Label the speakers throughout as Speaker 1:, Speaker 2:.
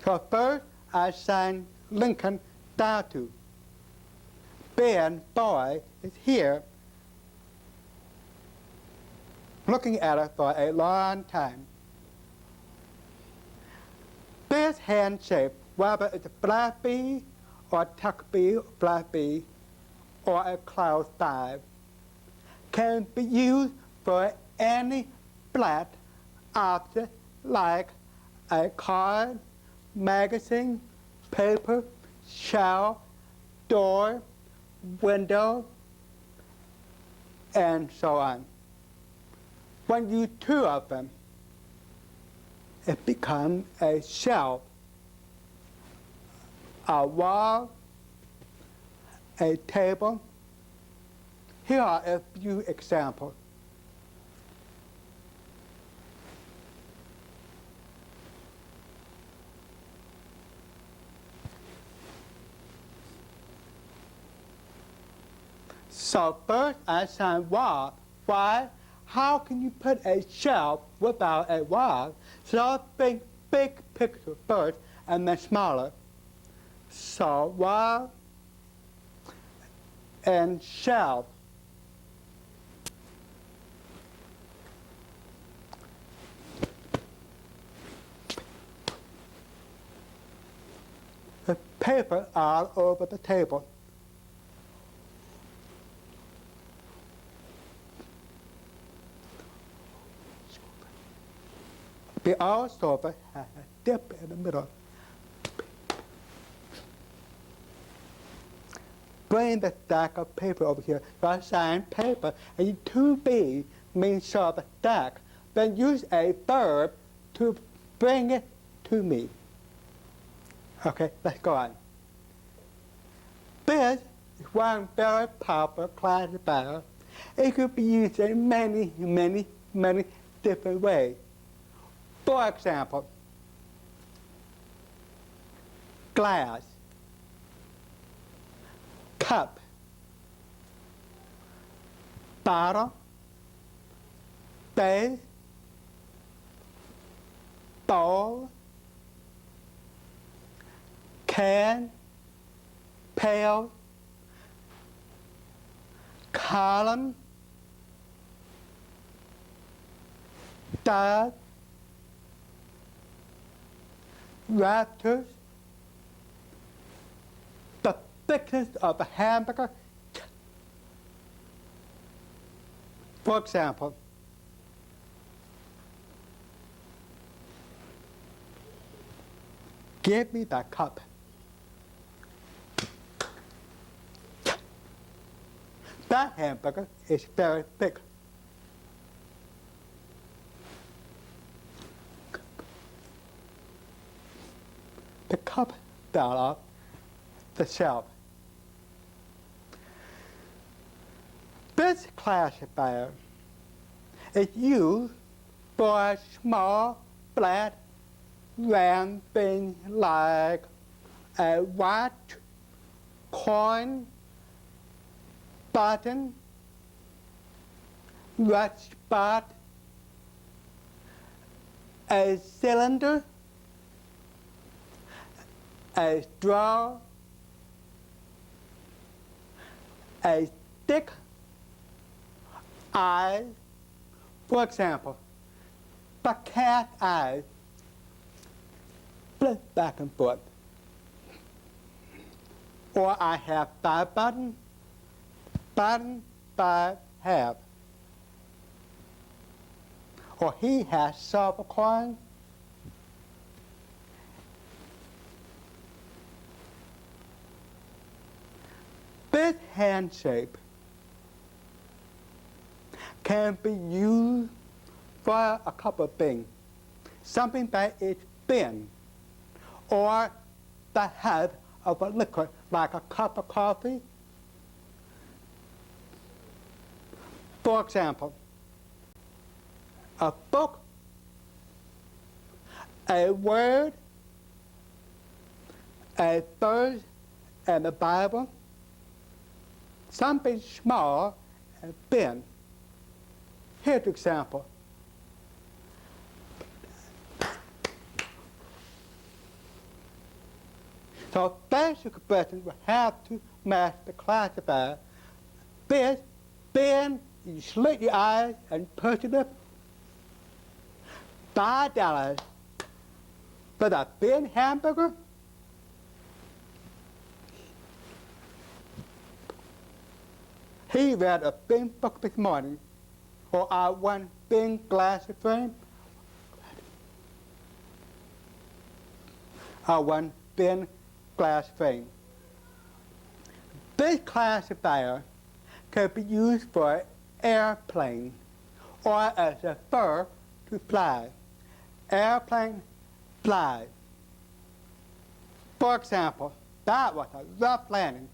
Speaker 1: So first I sign Lincoln statue. Ben, boy, is here looking at it for a long time. This hand shape, whether it's a black bee or tuck bee or black bee or a cloud 5, can be used for any flat object like a card, magazine, paper, shelf, door, window, and so on. When you use two of them, it becomes a shelf, a wall, a table. Here are a few examples. So first I sign wall. Why? How can you put a shelf without a wall? So think big picture first and then smaller. So wall and shelf. The paper all over the table. The also has a dip in the middle. Bring the stack of paper over here. I sign paper, and 2B means show the stack. Then use a verb to bring it to me. Okay, let's go on. This is one very popular classifier. It could be used in many different ways. For example, glass, cup, bottle, base, bowl, can, pail, column, dog, raptors, the thickness of a hamburger. For example, give me that cup. That hamburger is very thick. The cup fell off the shelf. This classifier is used for a small, flat, round thing like a watch, coin, button, red spot, a cylinder, a straw, a stick, eyes. For example, the cat eyes flip back and forth. Or I have 5 buttons, 5 half. Or he has silver coin. This hand shape can be used for a couple of things. Something that is thin, or the head of a liquid, like a cup of coffee. For example, a book, a word, a verse, and a Bible. Something small and thin. Here's an example. So basic expression will have to match the classifier. This, then you slit your eyes and push it up. $5 for a thin hamburger? He read a thin book this morning, or one thin glass frame, or one thin glass frame. This classifier can be used for an airplane or as a verb to fly. Airplane, fly. For example, that was a rough landing.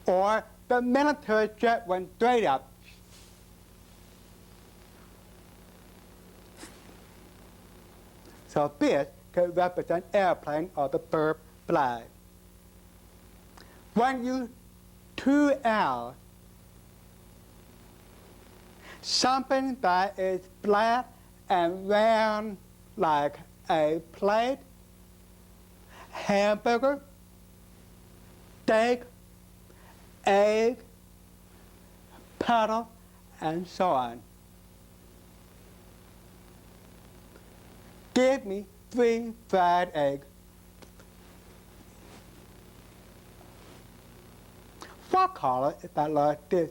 Speaker 1: Or the military jet went straight up. So this can represent airplane or the verb fly. When you 2L, something that is flat and round like a plate, hamburger, steak, egg, puddle, and so on. Give me 3 fried eggs. What color is that like this?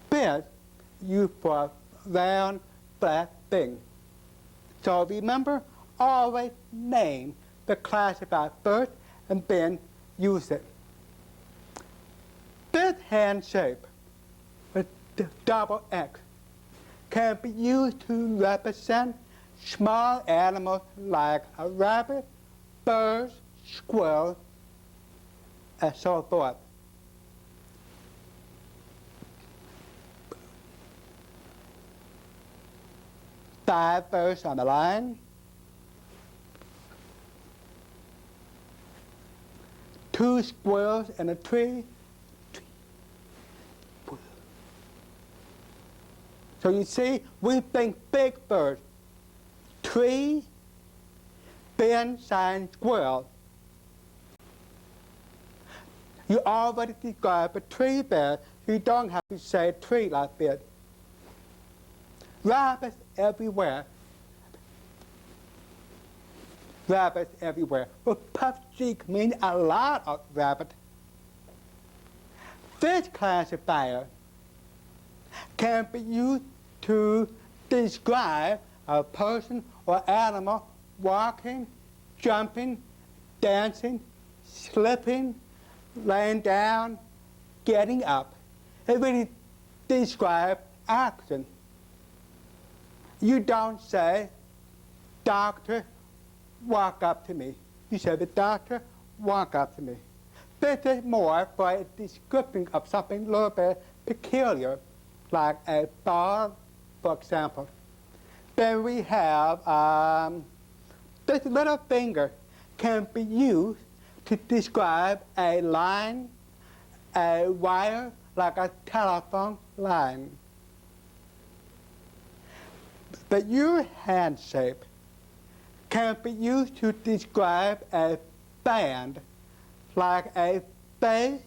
Speaker 1: This used for round, flat thing. So remember, always name the classifier first and then use it. This hand shape with the double X can be used to represent small animals like a rabbit, birds, squirrels, and so forth. Five birds on the line. 2 squirrels in a tree. So you see, we think big birds. Tree, then sign squirrel. You already described a tree there. You don't have to say tree like this. Rabbits everywhere. Rabbits everywhere. Well, puffed cheek means a lot of rabbit. This classifier can be used to describe a person or animal walking, jumping, dancing, slipping, laying down, getting up. It really describes action. You don't say, doctor, walk up to me. You say, the doctor, walk up to me. This is more for a description of something a little bit peculiar, like a ball, for example. Then we have this little finger can be used to describe a line, a wire, like a telephone line. The U hand shape can be used to describe a band, like a face,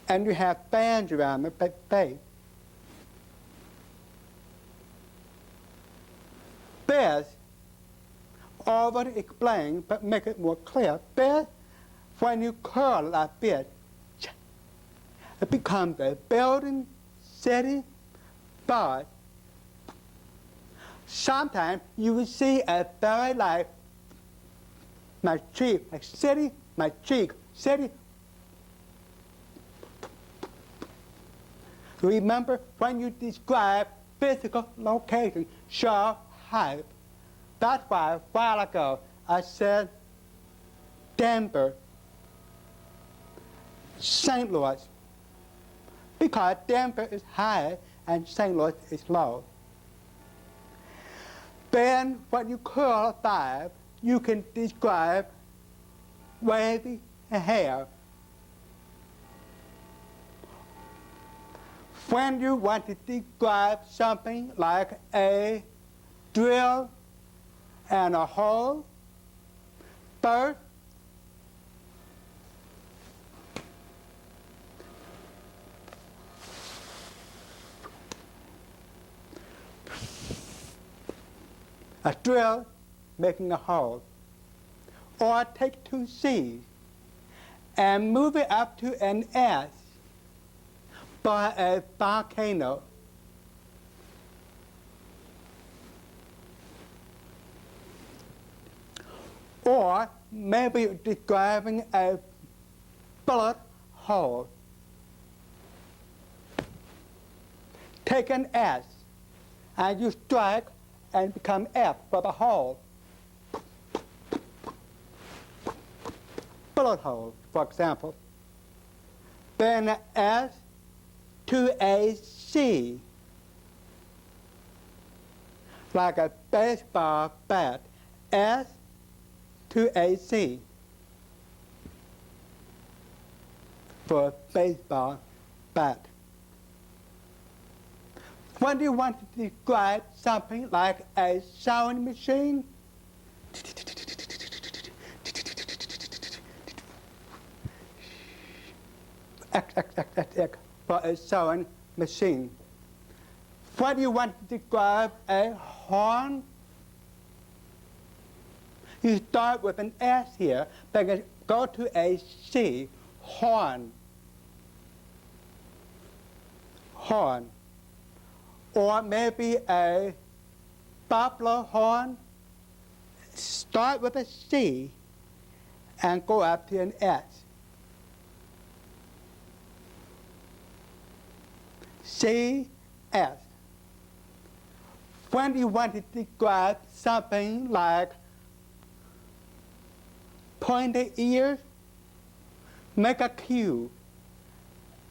Speaker 1: and you have bands around the face. This, already explained, but make it more clear. This, when you curl like this, it becomes a building, city, but sometimes you will see a very like my cheek, like city, my cheek, city. Remember, when you describe physical location, show height. That's why a while ago I said Denver, St. Louis, because Denver is high and St. Louis is low. Then when you curl 5, you can describe wavy hair. When you want to describe something like a drill and a hole, first, a drill making a hole. Or take two C's and move it up to an S by a volcano. Or maybe you're describing a bullet hole. Take an S and you strike and become F for the hole. Bullet hole, for example. Then an S to a C, like a baseball bat. S to a C for a baseball bat. When you want to describe something like a sewing machine, X for a sewing machine. When you want to describe a horn, you start with an S here, then go to a C, horn. Horn. Or maybe a buffalo horn, start with a C and go up to an S. C, S. When you want to describe something like pointed ears, make a Q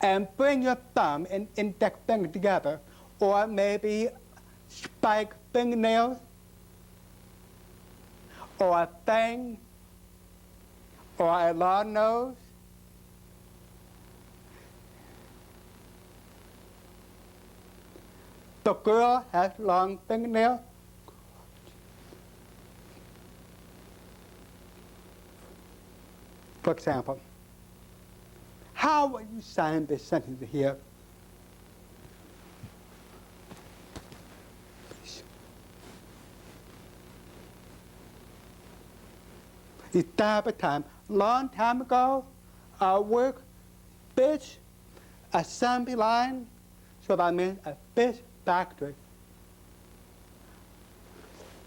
Speaker 1: and bring your thumb and index finger together, or maybe spike fingernails, or a fang, or a long nose. The girl has long fingernails. For example, how would you sign this sentence here? It's time by time. Long time ago, I worked fish assembly line, so that means a fish factory.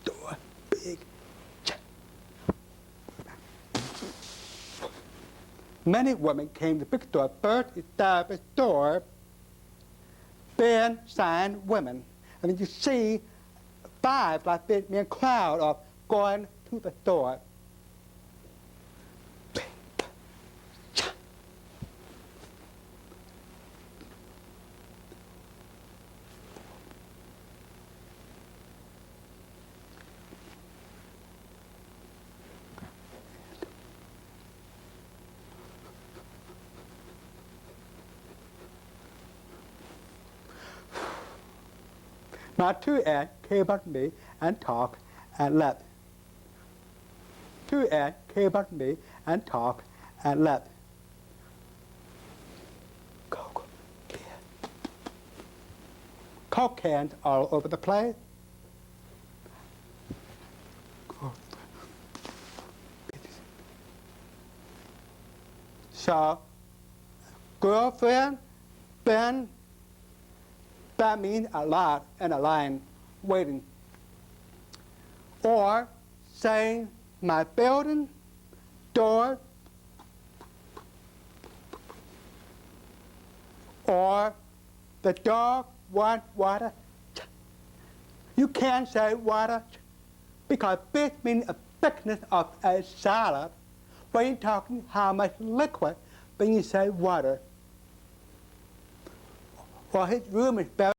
Speaker 1: Door, big. Many women came to the big store, first established store, then signed women. And then you see five like this, a crowd of going to the store. Now two ants came up to me and talked and left. Two ants came up to me and talked and left. Coke can. Coke cans all over the place. So, girlfriend, Ben, that means a lot and a line waiting. Or saying my building, door, or the dog wants water. You can't say water because this means a thickness of a salad. When you're talking how much liquid, when you say water. Or his room is better.